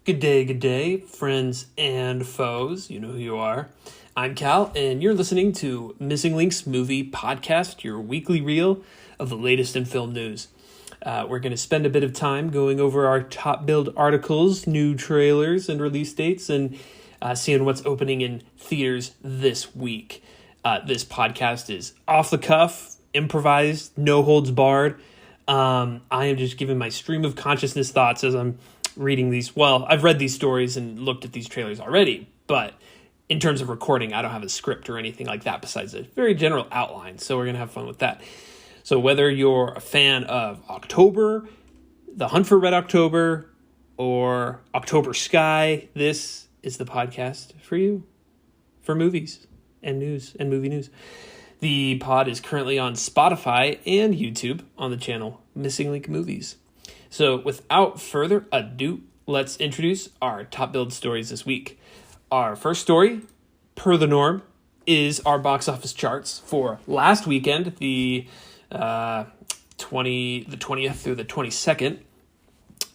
good day, friends and foes. You know who you are. I'm Cal, and you're listening to Missing Links Movie Podcast, your weekly reel of the latest in film news. We're going to spend a bit of time going over our top billed articles, new trailers, and release dates, and seeing what's opening in theaters this week. This podcast is off the cuff, improvised, no holds barred. I am just giving my stream of consciousness thoughts as I'm reading these. Well, I've read these stories and looked at these trailers already, but in terms of recording, I don't have a script or anything like that besides a very general outline, so we're going to have fun with that. So whether you're a fan of October, The Hunt for Red October, or October Sky, this is the podcast for you, for movies and news and movie news. The pod is currently on Spotify and YouTube on the channel Missing Link Movies. So without further ado, let's introduce our top billed stories this week. Our first story, per the norm, is our box office charts for last weekend, the 20th through the 22nd.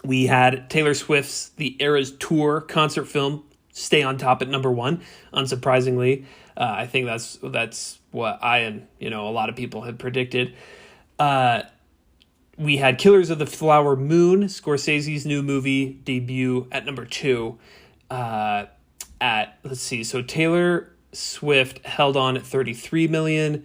We had Taylor Swift's The Eras Tour concert film stay on top at number one, unsurprisingly. I think that's what I and a lot of people had predicted. We had Killers of the Flower Moon, Scorsese's new movie, debut at number two. So Taylor Swift held on at 33 million.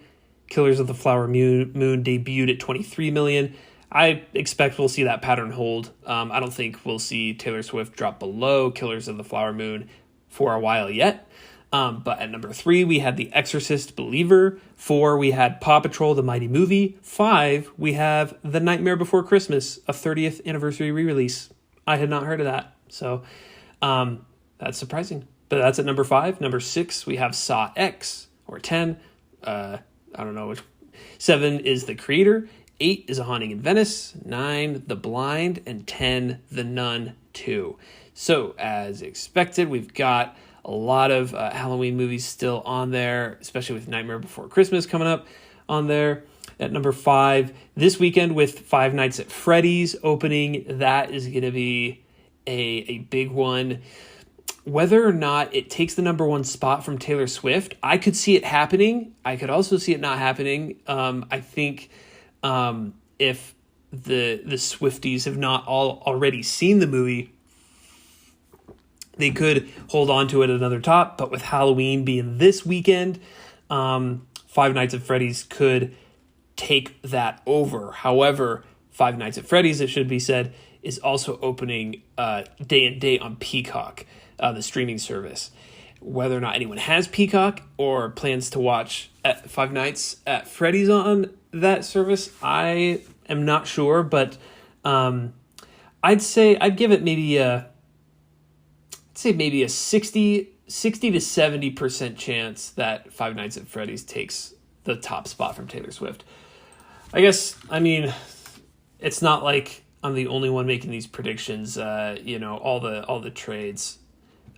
Killers of the Flower Moon debuted at 23 million. I expect we'll see that pattern hold. I don't think we'll see Taylor Swift drop below Killers of the Flower Moon for a while yet. But at number 3, we had The Exorcist Believer. 4, we had Paw Patrol, the Mighty Movie. 5, we have The Nightmare Before Christmas, a 30th anniversary re-release. I had not heard of that, so that's surprising. But that's at number 5. Number 6, we have Saw X, or 10. I don't know which. 7 is The Creator. 8 is A Haunting in Venice. 9, The Blind. And 10, The Nun 2. So, as expected, we've got a lot of Halloween movies still on there, especially with Nightmare Before Christmas coming up on there. At number 5, this weekend with Five Nights at Freddy's opening, that is going to be a big one. Whether or not it takes the number 1 spot from Taylor Swift, I could see it happening. I could also see it not happening. I think if the Swifties have not already seen the movie, they could hold on to it at another top, but with Halloween being this weekend, Five Nights at Freddy's could take that over. However, Five Nights at Freddy's, it should be said, is also opening day and date on Peacock, the streaming service. Whether or not anyone has Peacock or plans to watch Five Nights at Freddy's on that service, I am not sure, but I'd give it maybe a 60 to 70% chance that Five Nights at Freddy's takes the top spot from Taylor Swift. It's not like I'm the only one making these predictions. All the trades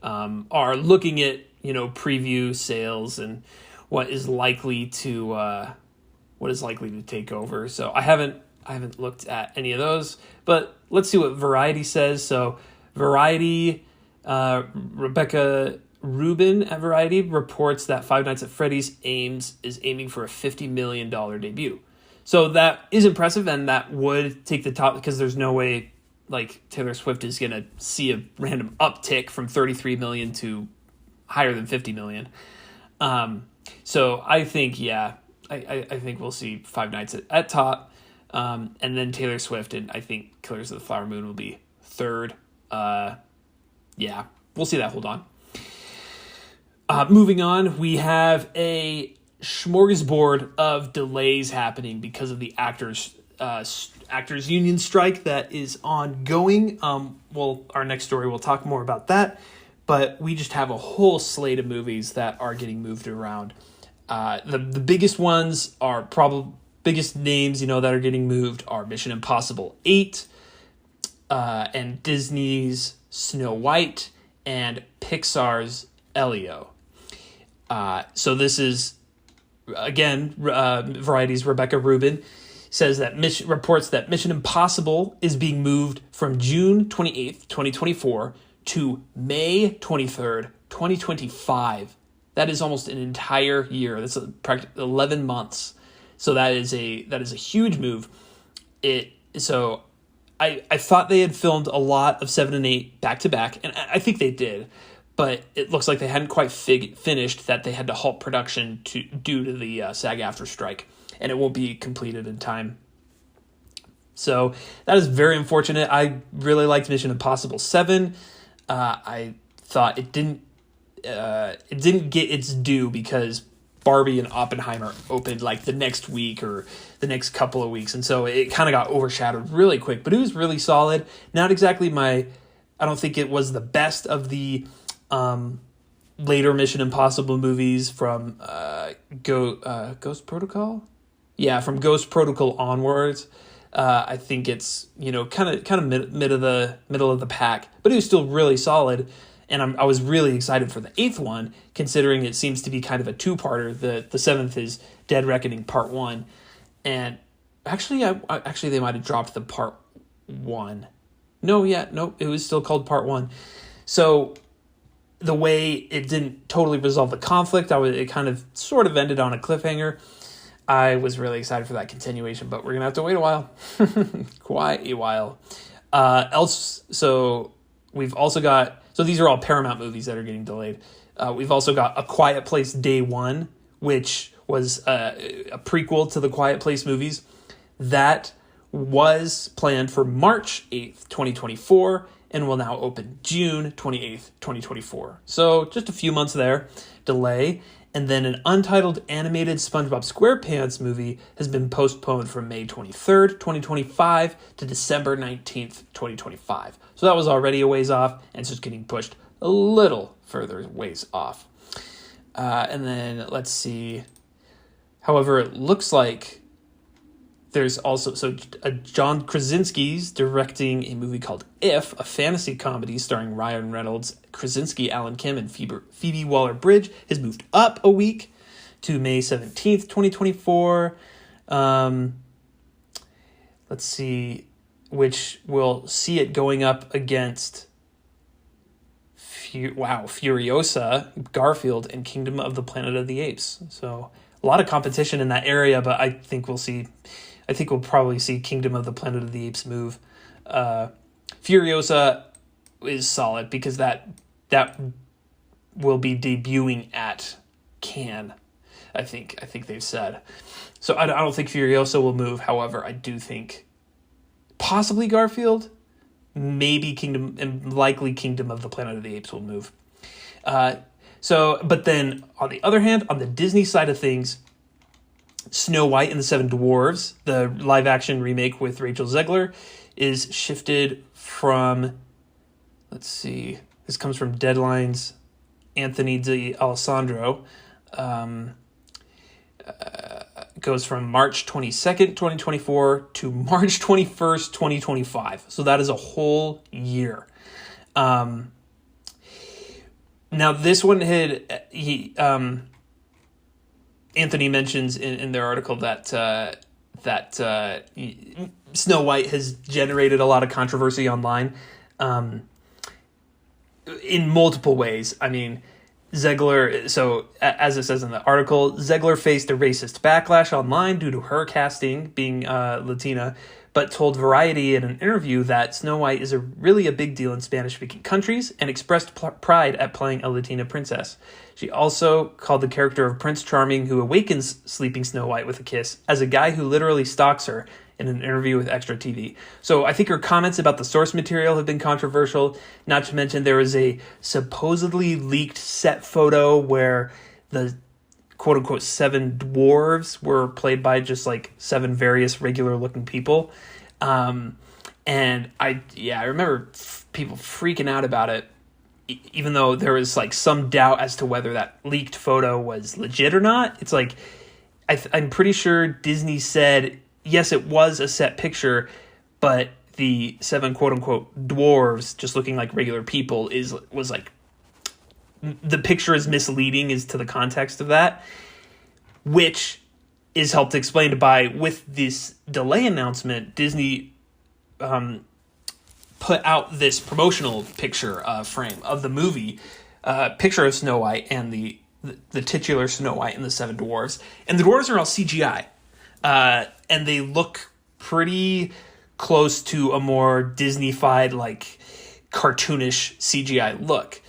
are looking at preview sales and what is likely to take over. So I haven't looked at any of those, but let's see what Variety says. So Variety. Rebecca Rubin at Variety reports that Five Nights at Freddy's is aiming for a $50 million debut. So that is impressive, and that would take the top because there's no way Taylor Swift is going to see a random uptick from 33 million to higher than 50 million. So I think, I think we'll see Five Nights at top, and then Taylor Swift, and I think Killers of the Flower Moon will be third. We'll see that. Hold on. Moving on, we have a smorgasbord of delays happening because of the actors union strike that is ongoing. Our next story, we'll talk more about that, but we just have a whole slate of movies that are getting moved around. The biggest ones are biggest names, that are getting moved are Mission Impossible 8, and Disney's Snow White, and Pixar's Elio. So this is, again, Variety's Rebecca Rubin says that reports that Mission Impossible is being moved from June 28th, 2024 to May 23rd, 2025. That is almost an entire year. That's practically 11 months. So that is a huge move. I thought they had filmed a lot of 7 and 8 back to back, and I think they did, but it looks like they hadn't quite finished, that they had to halt production due to the SAG-AFTRA strike, and it won't be completed in time. So that is very unfortunate. I really liked Mission Impossible 7. I thought it didn't get its due because Barbie and Oppenheimer opened like the next week or the next couple of weeks, and so it kind of got overshadowed really quick. But it was really solid. Not exactly I don't think it was the best of the later Mission Impossible movies from Ghost Protocol. Yeah, from Ghost Protocol onwards. I think it's kind of middle of the pack, but it was still really solid. And I was really excited for the 8th one, considering it seems to be kind of a two-parter. The 7th is Dead Reckoning Part 1. And actually, they might have dropped the Part 1. No, it was still called Part 1. So the way it didn't totally resolve the conflict, it kind of sort of ended on a cliffhanger. I was really excited for that continuation, but we're going to have to wait a while. Quite a while. So we've also got... So these are all Paramount movies that are getting delayed. We've also got A Quiet Place Day 1, which was a prequel to the Quiet Place movies. That was planned for March 8th, 2024, and will now open June 28th, 2024. So just a few months there, delay. And then an untitled animated SpongeBob SquarePants movie has been postponed from May 23rd, 2025 to December 19th, 2025. So that was already a ways off, and it's just getting pushed a little further ways off. And then let's see. However, it looks like there's also... So John Krasinski's directing a movie called If, a fantasy comedy starring Ryan Reynolds, Krasinski, Alan Kim, and Phoebe Waller-Bridge, has moved up a week to May 17th, 2024. Let's see, which will see it going up against Furiosa, Garfield, and Kingdom of the Planet of the Apes. So a lot of competition in that area, but I think we'll probably see Kingdom of the Planet of the Apes move. Furiosa is solid because that will be debuting at Cannes, I think they've said. So I don't think Furiosa will move. However, I do think possibly Garfield, maybe Kingdom, and likely Kingdom of the Planet of the Apes will move. But then on the other hand, on the Disney side of things, Snow White and the Seven Dwarfs, the live-action remake with Rachel Zegler, is shifted from, let's see, this comes from Deadline's Anthony D'Alessandro, goes from March 22nd, 2024 to March 21st, 2025. So that is a whole year. Now this one Anthony mentions in their article that Snow White has generated a lot of controversy online in multiple ways. I mean, Zegler, so as it says in the article, Zegler faced a racist backlash online due to her casting being Latina, but told Variety in an interview that Snow White is really a big deal in Spanish-speaking countries and expressed pride at playing a Latina princess. She also called the character of Prince Charming, who awakens sleeping Snow White with a kiss, as a guy who literally stalks her, in an interview with Extra TV. So I think her comments about the source material have been controversial, not to mention there was a supposedly leaked set photo where the quote-unquote 7 dwarves were played by just like 7 various regular-looking people. And I remember people freaking out about it, even though there was like some doubt as to whether that leaked photo was legit or not. It's like, I'm pretty sure Disney said, yes, it was a set picture, but the 7 quote-unquote dwarves just looking like regular people was like, the picture is misleading as to the context of that, which is helped explained by, with this delay announcement, Disney put out this promotional picture frame of the movie, picture of Snow White and the titular Snow White and the Seven Dwarfs. And the dwarves are all CGI. And they look pretty close to a more Disney-fied, like, cartoonish CGI look.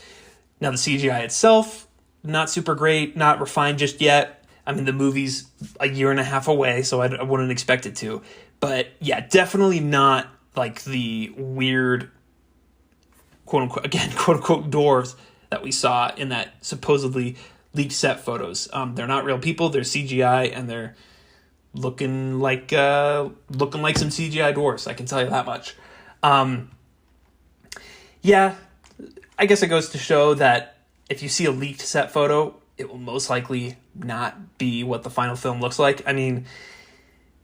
Now, the CGI itself, not super great, not refined just yet. I mean, the movie's a year and a half away, so I wouldn't expect it to. But, yeah, definitely not, like, the weird, quote-unquote, dwarves that we saw in that supposedly leaked set photos. They're not real people, they're CGI, and they're looking like some CGI dwarves, I can tell you that much. Yeah, I guess it goes to show that if you see a leaked set photo, it will most likely not be what the final film looks like. I mean,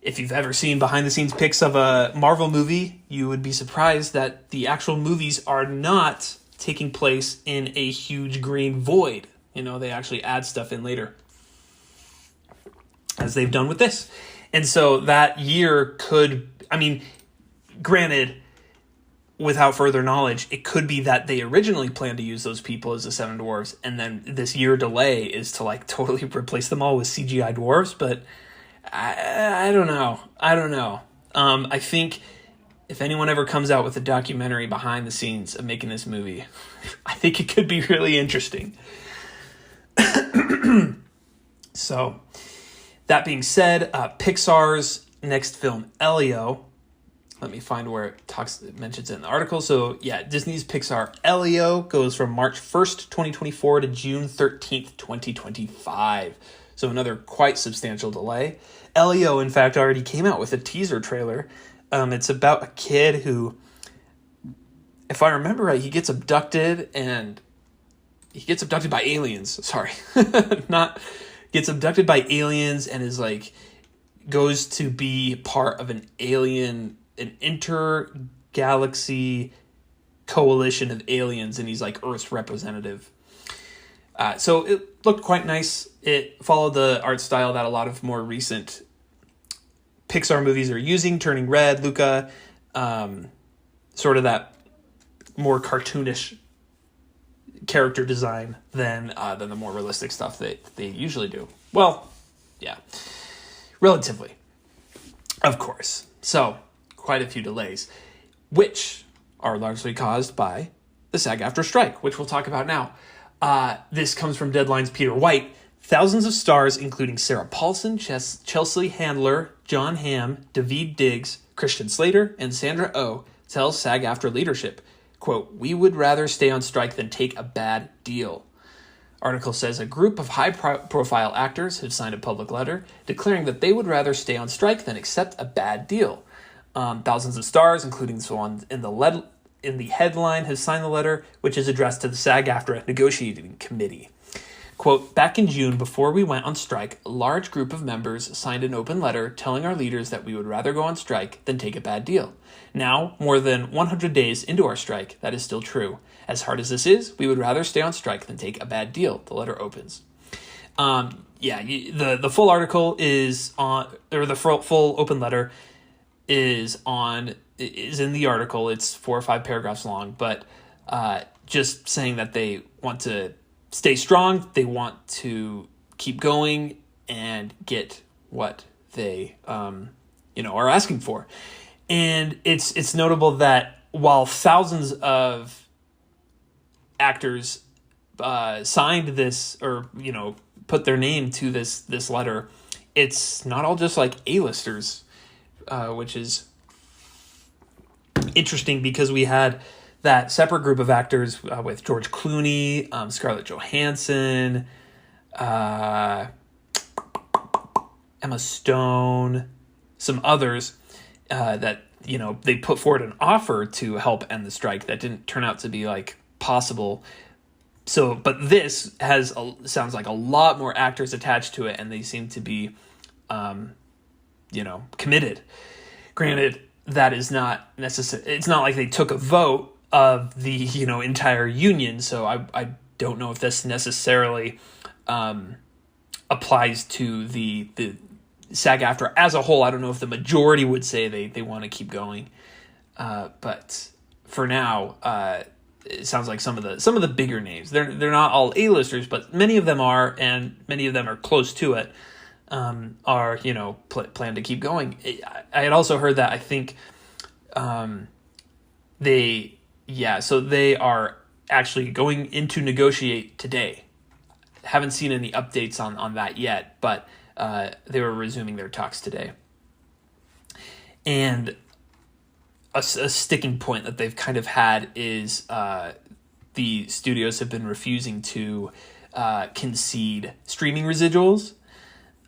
if you've ever seen behind-the-scenes pics of a Marvel movie, you would be surprised that the actual movies are not taking place in a huge green void. You know, they actually add stuff in later, as they've done with this. And so that year could, I mean, granted, without further knowledge, it could be that they originally planned to use those people as the Seven Dwarfs, and then this year delay is to, like, totally replace them all with CGI dwarves. But I don't know. I think if anyone ever comes out with a documentary behind the scenes of making this movie, I think it could be really interesting. So, that being said, Pixar's next film, Elio. Let me find where it mentions it in the article. So, yeah, Disney's Pixar Elio goes from March 1st, 2024 to June 13th, 2025. So another quite substantial delay. Elio, in fact, already came out with a teaser trailer. It's about a kid who, if I remember right, he gets abducted by aliens. Sorry. Gets abducted by aliens and is like, goes to be part of an intergalaxy coalition of aliens, and he's like Earth's representative. So it looked quite nice. It followed the art style that a lot of more recent Pixar movies are using, Turning Red, Luca, sort of that more cartoonish character design than the more realistic stuff that they usually do. Well, yeah, relatively, of course. So, quite a few delays, which are largely caused by the SAG-AFTRA strike, which we'll talk about now. This comes from Deadline's Peter White. Thousands of stars, including Sarah Paulson, Chelsea Handler, John Hamm, Daveed Diggs, Christian Slater, and Sandra Oh, tells SAG-AFTRA leadership, quote, "We would rather stay on strike than take a bad deal." Article says a group of high-profile actors have signed a public letter declaring that they would rather stay on strike than accept a bad deal. Thousands of stars, including the one in the headline, have signed the letter, which is addressed to the SAG-AFTRA negotiating committee. Quote, "Back in June, before we went on strike, a large group of members signed an open letter telling our leaders that we would rather go on strike than take a bad deal. Now, more than 100 days into our strike, that is still true. As hard as this is, we would rather stay on strike than take a bad deal," the letter opens. The full article is on, or the full open letter is in the article. It's 4 or 5 paragraphs long, but just saying that they want to stay strong, they want to keep going and get what they are asking for. And it's notable that while thousands of actors signed this, or put their name to this letter, it's not all just like A-listers, which is interesting because we had that separate group of actors with George Clooney, Scarlett Johansson, Emma Stone, some others that they put forward an offer to help end the strike that didn't turn out to be like possible. So, but this sounds like a lot more actors attached to it, and they seem to be, committed. Granted, that is not necessary. It's not like they took a vote of the entire union, so I don't know if this necessarily applies to the SAG-AFTRA as a whole. I don't know if the majority would say they want to keep going, but for now, it sounds like some of the bigger names. They're not all A-listers, but many of them are, and many of them are close to it. Are plan to keep going. I had also heard that I think they are actually going into negotiate today. Haven't seen any updates on that yet, but they were resuming their talks today. And a sticking point that they've kind of had is the studios have been refusing to concede streaming residuals,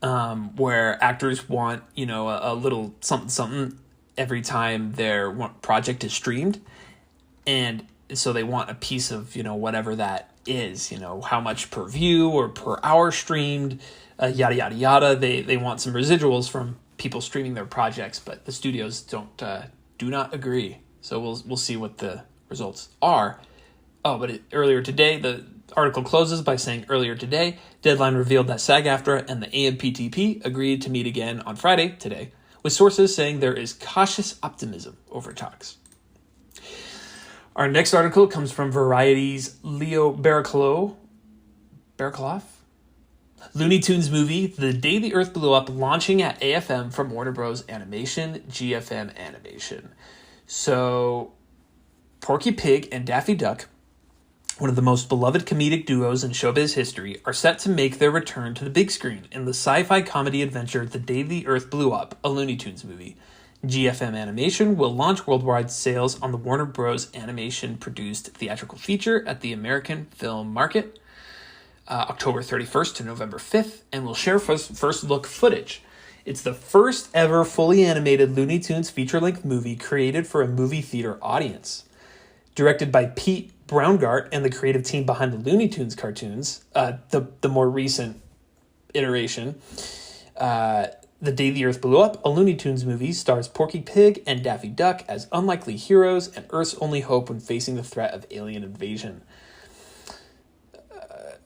where actors want, a little something every time their project is streamed. And so they want a piece of, whatever that is, how much per view or per hour streamed, yada, yada, yada. They want some residuals from people streaming their projects, but the studios do not agree. So we'll see what the results are. Oh, but earlier today, the article closes by saying earlier today, Deadline revealed that SAG-AFTRA and the AMPTP agreed to meet again on Friday, today, with sources saying there is cautious optimism over talks. Our next article comes from Variety's Leo Barraclough. Looney Tunes movie, The Day the Earth Blew Up, launching at AFM from Warner Bros. Animation, GFM Animation. So, Porky Pig and Daffy Duck, one of the most beloved comedic duos in showbiz history, are set to make their return to the big screen in the sci-fi comedy adventure The Day the Earth Blew Up, a Looney Tunes movie. GFM Animation will launch worldwide sales on the Warner Bros. Animation-produced theatrical feature at the American Film Market, October 31st to November 5th, and will share first look footage. It's the first ever fully animated Looney Tunes feature-length movie created for a movie theater audience. Directed by Pete Braungart and the creative team behind the Looney Tunes cartoons, the more recent iteration, The Day the Earth Blew Up, a Looney Tunes movie, stars Porky Pig and Daffy Duck as unlikely heroes and Earth's only hope when facing the threat of alien invasion.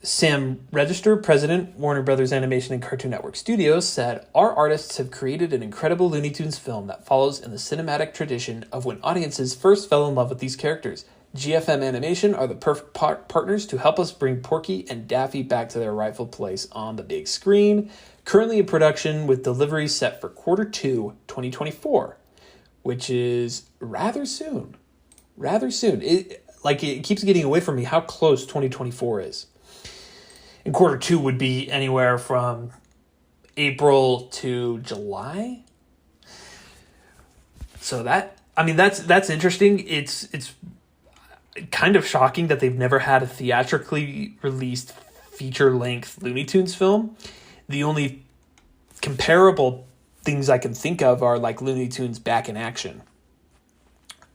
Sam Register, president, Warner Brothers Animation and Cartoon Network Studios, said, "Our artists have created an incredible Looney Tunes film that follows in the cinematic tradition of when audiences first fell in love with these characters. GFM Animation are the perfect partners to help us bring Porky and Daffy back to their rightful place on the big screen. Currently in production with delivery set for Q2 2024, which is rather soon. It keeps getting away from me how close 2024 is. And Q2 would be anywhere from April to July. So that's interesting. It's kind of shocking that they've never had a theatrically released feature-length Looney Tunes film. The only comparable things I can think of are like Looney Tunes Back in Action,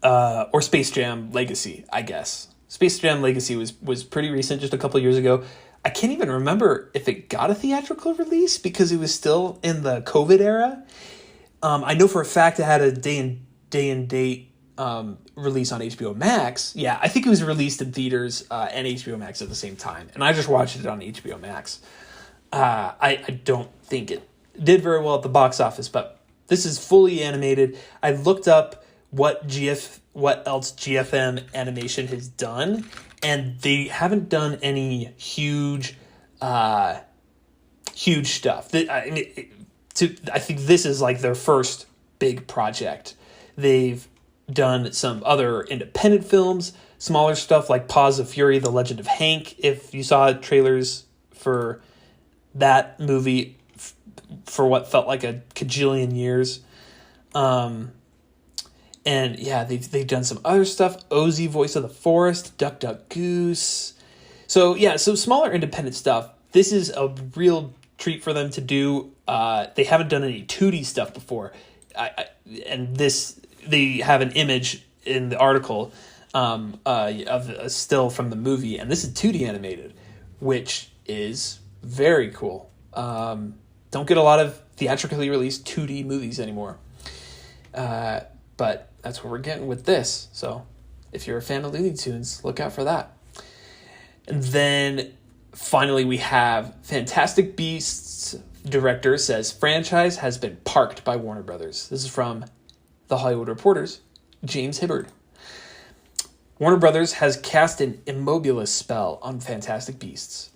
or Space Jam Legacy, I guess. Space Jam Legacy was pretty recent, just a couple years ago. I can't even remember if it got a theatrical release because it was still in the COVID era. I know for a fact it had a day and date release on HBO Max. Yeah, I think it was released in theaters and HBO Max at the same time, and I just watched it on HBO Max. I don't think it did very well at the box office, but this is fully animated. I looked up what else GFM Animation has done, and they haven't done any huge stuff. I think this is like their first big project. They've done some other independent films, smaller stuff like Paws of Fury, The Legend of Hank. If you saw trailers for that movie for what felt like a cajillion years. And yeah, they've done some other stuff. Ozzy, Voice of the Forest, Duck Duck Goose. So yeah, so smaller independent stuff. This is a real treat for them to do. They haven't done any 2D stuff before. They have an image in the article of a still from the movie, and this is 2D animated, which is very cool. Don't get a lot of theatrically released 2D movies anymore. But that's what we're getting with this. So if you're a fan of Looney Tunes, look out for that. And then finally we have Fantastic Beasts director says franchise has been parked by Warner Brothers. This is from The Hollywood Reporter's James Hibbard. Warner Brothers has cast an Immobilis spell on Fantastic Beasts.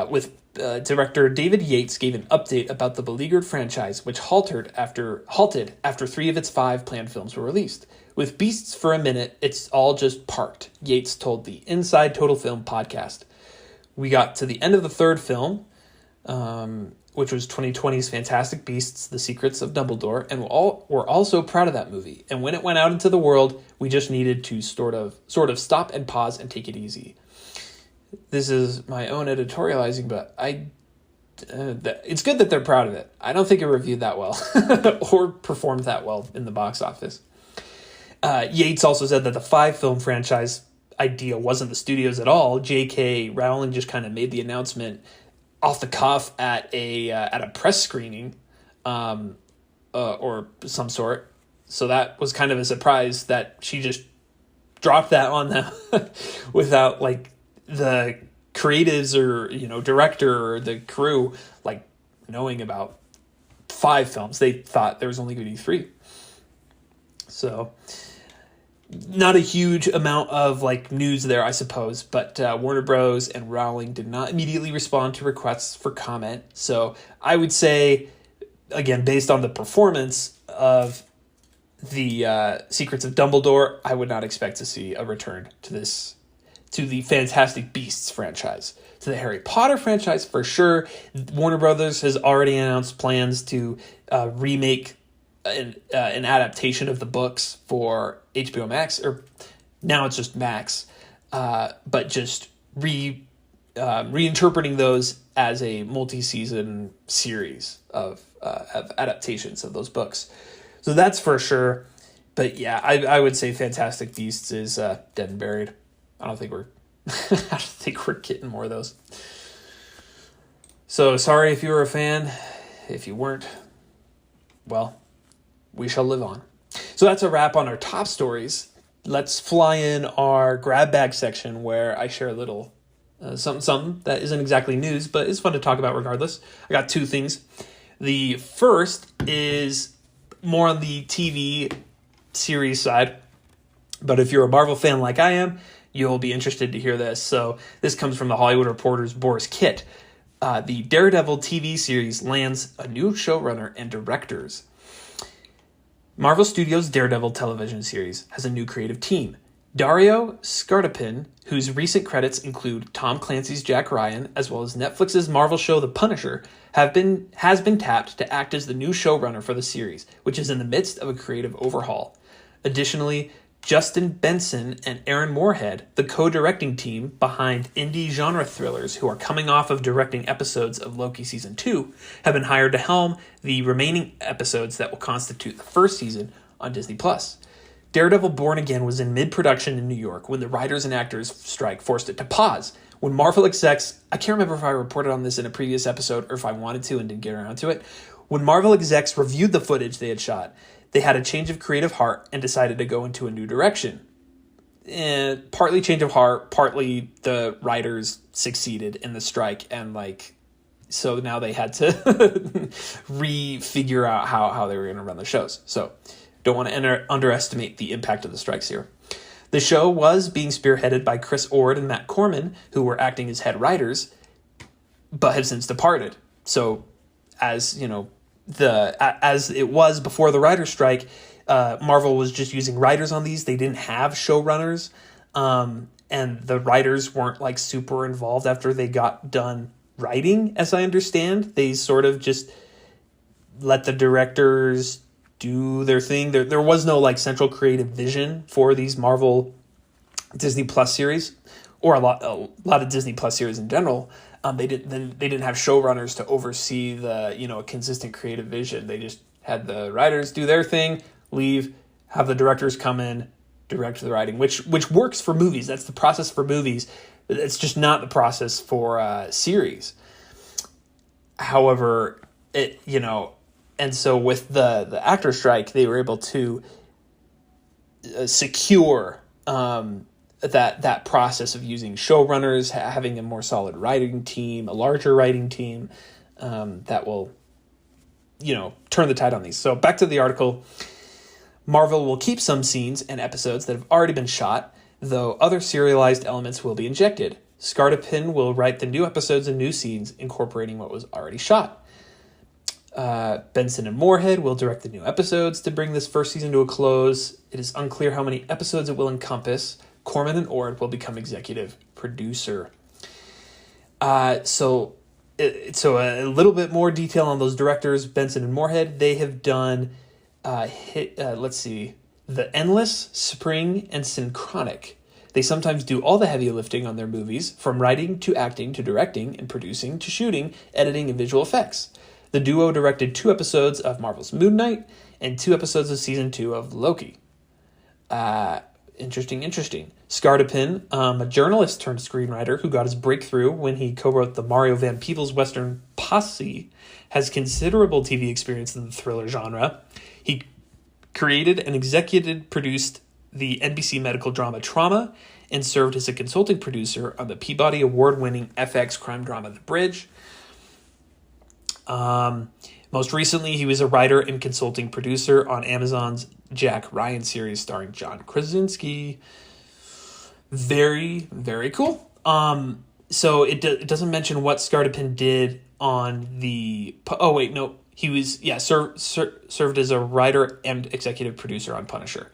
With director David Yates gave an update about the beleaguered franchise, which halted after 3 of its 5 planned films were released. With Beasts for a minute, it's all just parked, Yates told the Inside Total Film podcast. We got to the end of the 3rd film, which was 2020's Fantastic Beasts: The Secrets of Dumbledore, and we're all so proud of that movie. And when it went out into the world, we just needed to sort of stop and pause and take it easy. This is my own editorializing, but it's good that they're proud of it. I don't think it reviewed that well or performed that well in the box office. Yates also said that the 5-film franchise idea wasn't the studio's at all. J.K. Rowling just kind of made the announcement off the cuff at a press screening or some sort. So that was kind of a surprise that she just dropped that on them without like the creatives or director or the crew like knowing about 5 films. They thought there was only going to be 3. So not a huge amount of like news there, I suppose, but Warner Bros. And Rowling did not immediately respond to requests for comment. So I would say, again, based on the performance of the Secrets of Dumbledore, I would not expect to see a return to the Fantastic Beasts franchise. To the Harry Potter franchise, for sure, Warner Brothers has already announced plans to remake an adaptation of the books for HBO Max, or now it's just Max, but just reinterpreting those as a multi-season series of adaptations of those books. So that's for sure. But yeah, I would say Fantastic Beasts is dead and buried. I don't think we're getting more of those. So sorry if you were a fan. If you weren't, well, we shall live on. So that's a wrap on our top stories. Let's fly in our grab bag section where I share a little something that isn't exactly news, but it's fun to talk about regardless. I got 2 things. The first is more on the TV series side, but if you're a Marvel fan like I am, you'll be interested to hear this. So this comes from the Hollywood Reporter's Boris Kitt. The Daredevil TV series lands a new showrunner and directors. Marvel Studios' Daredevil television series has a new creative team. Dario Scartapin, whose recent credits include Tom Clancy's Jack Ryan, as well as Netflix's Marvel show The Punisher, has been tapped to act as the new showrunner for the series, which is in the midst of a creative overhaul. Additionally, Justin Benson and Aaron Moorhead, the co-directing team behind indie genre thrillers who are coming off of directing episodes of Loki Season 2, have been hired to helm the remaining episodes that will constitute the first season on Disney+. Daredevil Born Again was in mid-production in New York when the writers and actors strike forced it to pause. When Marvel execs, I can't remember if I reported on this in a previous episode or if I wanted to and didn't get around to it, when Marvel execs reviewed the footage they had shot, they had a change of creative heart and decided to go into a new direction. And partly change of heart, partly the writers succeeded in the strike, and so now they had to refigure out how they were going to run the shows. So don't want to underestimate the impact of the strikes here. The show was being spearheaded by Chris Ord and Matt Corman, who were acting as head writers, but have since departed. So as it was before the writer's strike, Marvel was just using writers on these. They didn't have showrunners, and the writers weren't super involved after they got done writing, as I understand. They sort of just let the directors do their thing. There was no central creative vision for these Marvel Disney Plus series, or a lot of Disney Plus series in general. They didn't have showrunners to oversee the consistent creative vision. They just had the writers do their thing, leave, have the directors come in, direct the writing, which works for movies. That's the process for movies. It's just not the process for series. However, and so with the actor strike, they were able to secure that process of using showrunners, having a more solid writing team, a larger writing team that will, turn the tide on these. So back to the article. Marvel will keep some scenes and episodes that have already been shot, though other serialized elements will be injected. Scartapin will write the new episodes and new scenes, incorporating what was already shot. Benson and Moorhead will direct the new episodes to bring this first season to a close. It is unclear how many episodes it will encompass. Corman and Ord will become executive producer. So a little bit more detail on those directors, Benson and Moorhead. They have done, The Endless, Spring, and Synchronic. They sometimes do all the heavy lifting on their movies, from writing to acting to directing and producing to shooting, editing, and visual effects. The duo directed 2 episodes of Marvel's Moon Knight and 2 episodes of Season 2 of Loki. Interesting. Scartapin, a journalist turned screenwriter who got his breakthrough when he co-wrote the Mario Van Peebles Western Posse, has considerable TV experience in the thriller genre. He created and executive produced the NBC medical drama Trauma and served as a consulting producer on the Peabody Award-winning FX crime drama The Bridge. Most recently, he was a writer and consulting producer on Amazon's Jack Ryan series starring John Krasinski. Very, very cool. So it doesn't mention what Scartapin did on the... Oh, wait, no. He was, served as a writer and executive producer on Punisher.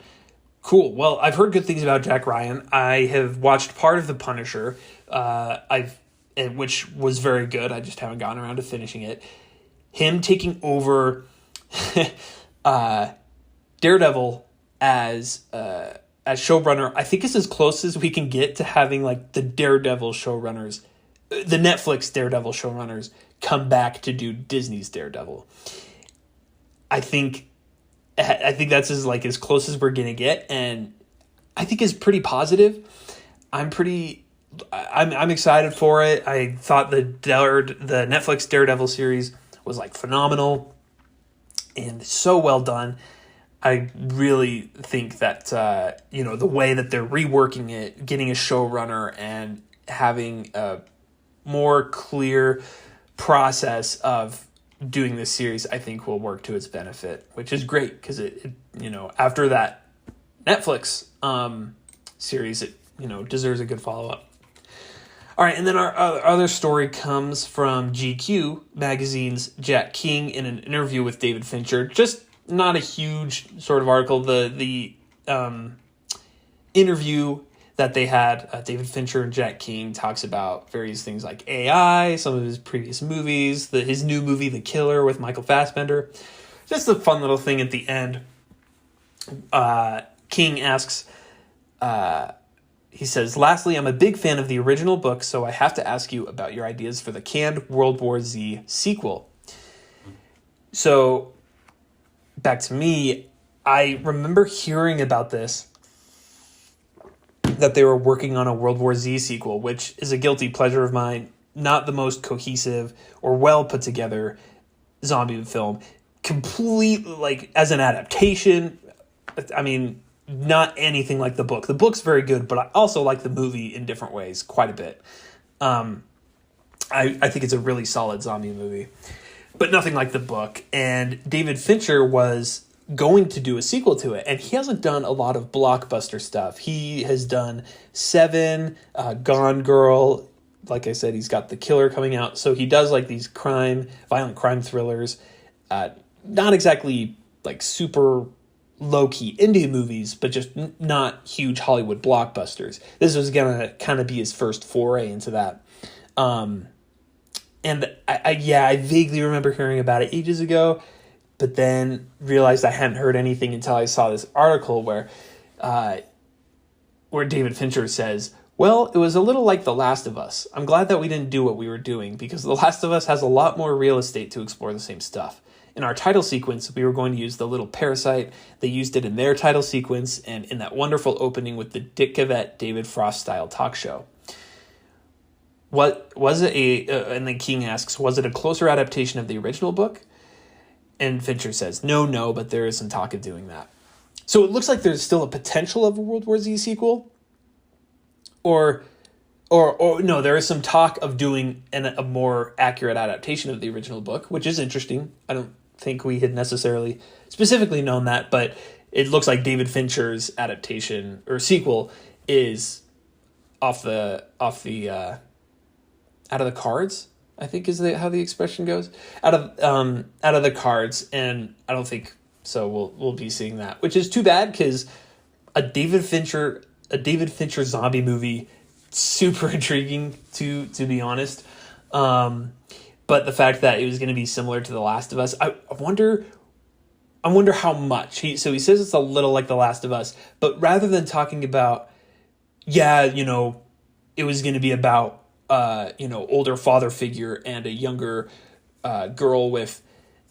Cool. Well, I've heard good things about Jack Ryan. I have watched part of The Punisher, which was very good. I just haven't gotten around to finishing it. Him taking over Daredevil as showrunner, I think is as close as we can get to having like the Daredevil showrunners, the Netflix Daredevil showrunners come back to do Disney's Daredevil. I think that's as close as we're gonna get, and I think is pretty positive. I'm excited for it. I thought the Netflix Daredevil series was like phenomenal and so well done. I really think that the way that they're reworking it, getting a showrunner and having a more clear process of doing this series, I think will work to its benefit, which is great because it after that Netflix series, it deserves a good follow-up. All right, and then our other story comes from GQ magazine's Jack King in an interview with David Fincher. Just not a huge sort of article. The interview that they had, David Fincher and Jack King talks about various things like AI, some of his previous movies, his new movie, The Killer, with Michael Fassbender. Just a fun little thing at the end. King asks... He says, lastly, I'm a big fan of the original book, so I have to ask you about your ideas for the canned World War Z sequel. So, back to me, I remember hearing about this, that they were working on a World War Z sequel, which is a guilty pleasure of mine, not the most cohesive or well put together zombie film. Complete, as an adaptation, I mean... not anything like the book. The book's very good, but I also like the movie in different ways quite a bit. I think it's a really solid zombie movie, but nothing like the book. And David Fincher was going to do a sequel to it, and he hasn't done a lot of blockbuster stuff. He has done Seven, Gone Girl. Like I said, he's got The Killer coming out. So he does these violent crime thrillers. Not exactly super low-key indie movies, but just not huge Hollywood blockbusters. This was gonna kind of be his first foray into that. And I vaguely remember hearing about it ages ago, but then realized I hadn't heard anything until I saw this article where David Fincher says, well, it was a little like The Last of Us. I'm glad that we didn't do what we were doing, because The Last of Us has a lot more real estate to explore the same stuff. In our title sequence, we were going to use the little parasite. They used it in their title sequence and in that wonderful opening with the Dick Cavett, David Frost style talk show. What was it? And then King asks, was it a closer adaptation of the original book? And Fincher says, no, but there is some talk of doing that. So it looks like there's still a potential of a World War Z sequel, or no, there is some talk of doing a more accurate adaptation of the original book, which is interesting. I don't think we had necessarily specifically known that, but it looks like David Fincher's adaptation or sequel is off the out of the cards, I think is how the expression goes. Out of the cards, and I don't think so we'll be seeing that, which is too bad, because a David Fincher zombie movie, super intriguing to be honest. But the fact that it was going to be similar to The Last of Us, I wonder how much. So he says it's a little like The Last of Us, but rather than talking about, it was going to be about, older father figure and a younger girl with,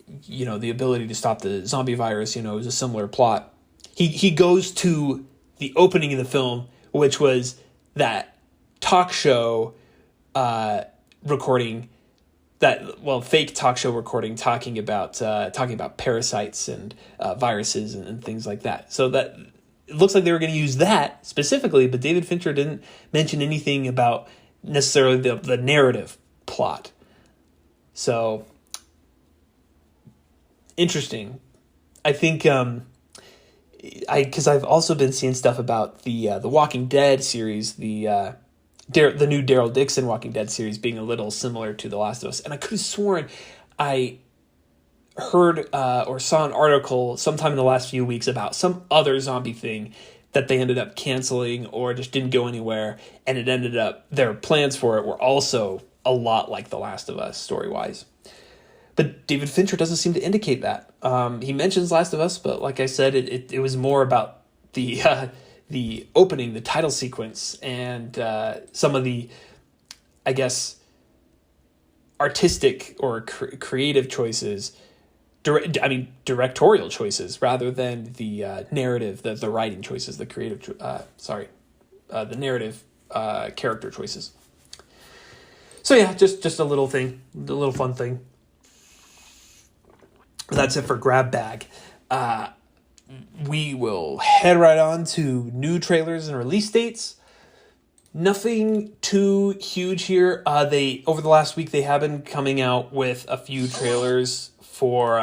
the ability to stop the zombie virus, it was a similar plot. He goes to the opening of the film, which was that talk show recording, fake talk show recording talking about parasites and viruses and things like that. So that it looks like they were going to use that specifically, but David Fincher didn't mention anything about necessarily the narrative plot. So interesting. I think because I've also been seeing stuff about the Walking Dead series, the new Daryl Dixon Walking Dead series being a little similar to The Last of Us. And I could have sworn I heard or saw an article sometime in the last few weeks about some other zombie thing that they ended up canceling or just didn't go anywhere. And it ended up, their plans for it were also a lot like The Last of Us story-wise. But David Fincher doesn't seem to indicate that. He mentions Last of Us, but like I said, it was more about the opening, the title sequence, and some of the, I guess, artistic or creative choices, directorial choices, rather than the narrative, the writing choices, the creative, the narrative character choices. So yeah, just a little thing, a little fun thing. That's it for Grab Bag. We will head right on to new trailers and release dates. Nothing too huge here. Over the last week, they have been coming out with a few trailers for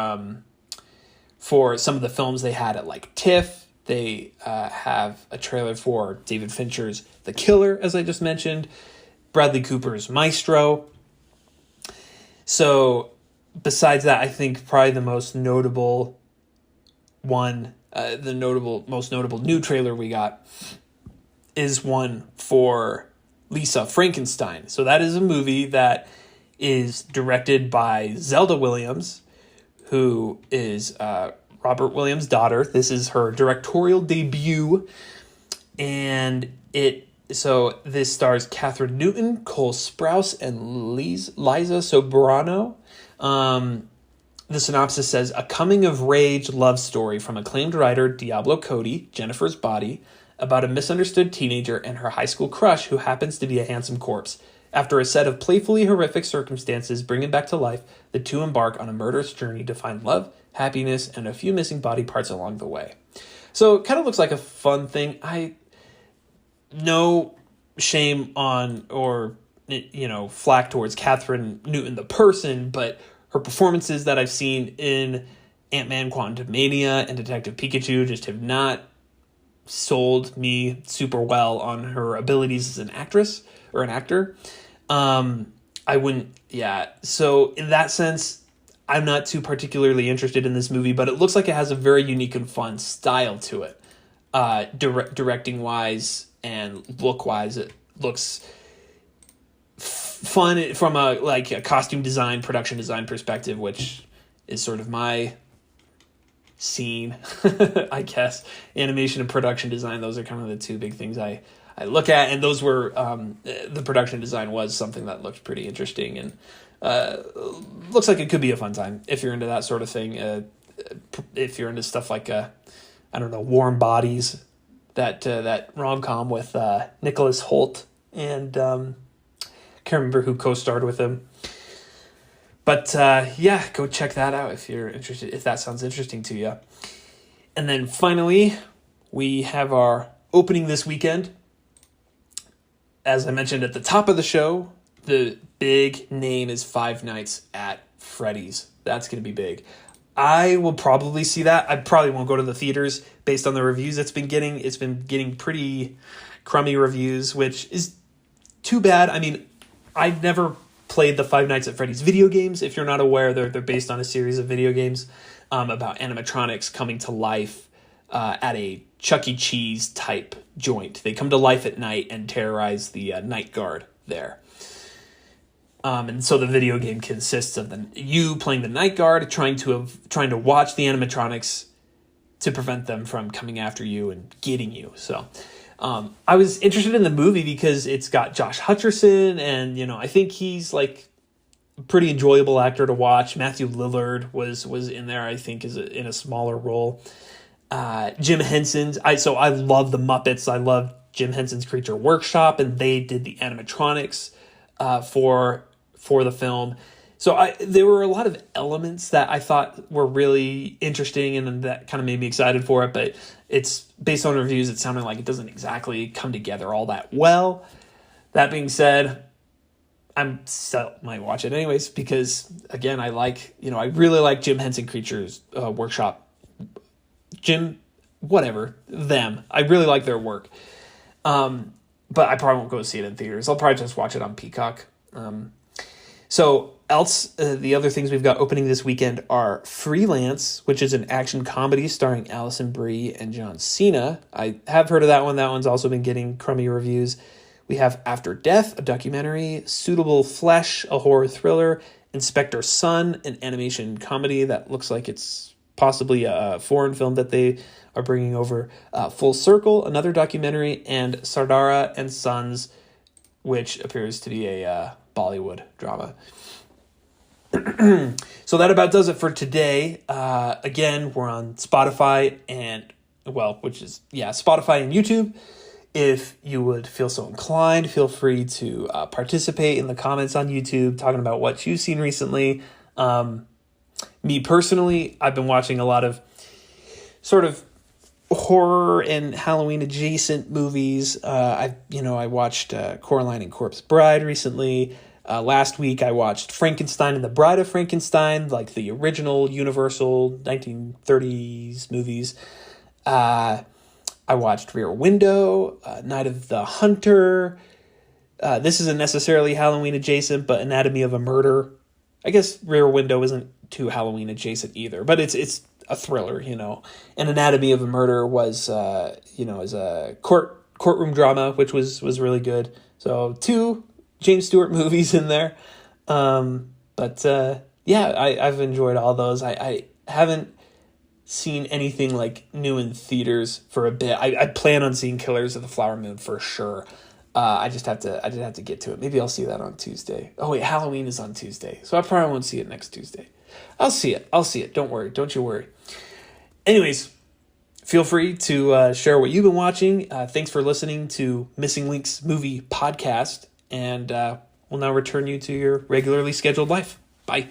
some of the films they had at like TIFF. They have a trailer for David Fincher's The Killer, as I just mentioned, Bradley Cooper's Maestro. So besides that, I think probably the most notable one, most notable new trailer we got is one for Lisa Frankenstein. So that is a movie that is directed by Zelda Williams, who is Robert Williams' daughter. This is her directorial debut, and this stars Catherine Newton, Cole Sprouse, and Liza Soberano. The synopsis says, a coming-of-age love story from acclaimed writer Diablo Cody, Jennifer's Body, about a misunderstood teenager and her high school crush who happens to be a handsome corpse. After a set of playfully horrific circumstances bring him back to life, the two embark on a murderous journey to find love, happiness, and a few missing body parts along the way. So it kind of looks like a fun thing. No shame on or, flack towards Catherine Newton the person, but her performances that I've seen in Ant-Man Quantumania and Detective Pikachu just have not sold me super well on her abilities as an actress or an actor. So in that sense, I'm not too particularly interested in this movie, but it looks like it has a very unique and fun style to it. Directing wise and look wise, it looks fun from a costume design, production design perspective, which is sort of my scene, I guess. Animation and production design, those are kind of the two big things I look at, and those were the production design was something that looked pretty interesting, and looks like it could be a fun time if you're into that sort of thing. If you're into stuff like Warm Bodies, that rom-com with Nicholas Hoult and can't remember who co-starred with him. But go check that out if you're interested, if that sounds interesting to you. And then finally, we have our opening this weekend. As I mentioned at the top of the show, the big name is Five Nights at Freddy's. That's going to be big. I will probably see that. I probably won't go to the theaters based on the reviews it's been getting. It's been getting pretty crummy reviews, which is too bad. I mean, I've never played the Five Nights at Freddy's video games. If you're not aware, they're based on a series of video games about animatronics coming to life at a Chuck E. Cheese type joint. They come to life at night and terrorize the night guard there. And so the video game consists of you playing the night guard, trying to watch the animatronics to prevent them from coming after you and getting you. So I was interested in the movie because it's got Josh Hutcherson, and I think he's like a pretty enjoyable actor to watch. Matthew Lillard was in there, I think, in a smaller role. Jim Henson's. I love the Muppets. I love Jim Henson's Creature Workshop, and they did the animatronics for the film. So there were a lot of elements that I thought were really interesting and that kind of made me excited for it, but it's based on reviews, it sounded like it doesn't exactly come together all that well. That being said, might watch it anyways because, again, I really like Jim Henson Creatures Workshop. Jim, whatever, them. I really like their work. But I probably won't go see it in theaters. I'll probably just watch it on Peacock. The other things we've got opening this weekend are Freelance, which is an action comedy starring Alison Brie and John Cena. I have heard of that one. That one's also been getting crummy reviews. We have After Death, a documentary, Suitable Flesh, a horror thriller, Inspector Sun, an animation comedy that looks like it's possibly a foreign film that they are bringing over, Full Circle, another documentary, and Sardara and Sons, which appears to be a Bollywood drama. So that about does it for today. Again, we're on Spotify Spotify and YouTube. If you would feel so inclined, feel free to participate in the comments on YouTube, talking about what you've seen recently. Me personally, I've been watching a lot of sort of horror and Halloween adjacent movies. I watched Coraline and Corpse Bride recently. Last week I watched Frankenstein and the Bride of Frankenstein, like the original Universal 1930s movies. I watched Rear Window, Night of the Hunter. This isn't necessarily Halloween adjacent, but Anatomy of a Murder. I guess Rear Window isn't too Halloween adjacent either, but it's a thriller, And Anatomy of a Murder was, is a courtroom drama, which was really good. So 2 James Stewart movies in there. I've enjoyed all those. I haven't seen anything like new in theaters for a bit. I plan on seeing Killers of the Flower Moon for sure. I just have to get to it. Maybe I'll see that on Tuesday. Oh wait, Halloween is on Tuesday, so I probably won't see it next Tuesday. I'll see it. Don't worry. Don't you worry. Anyways, feel free to share what you've been watching. Thanks for listening to Missing Links Movie Podcast, and we'll now return you to your regularly scheduled life. Bye.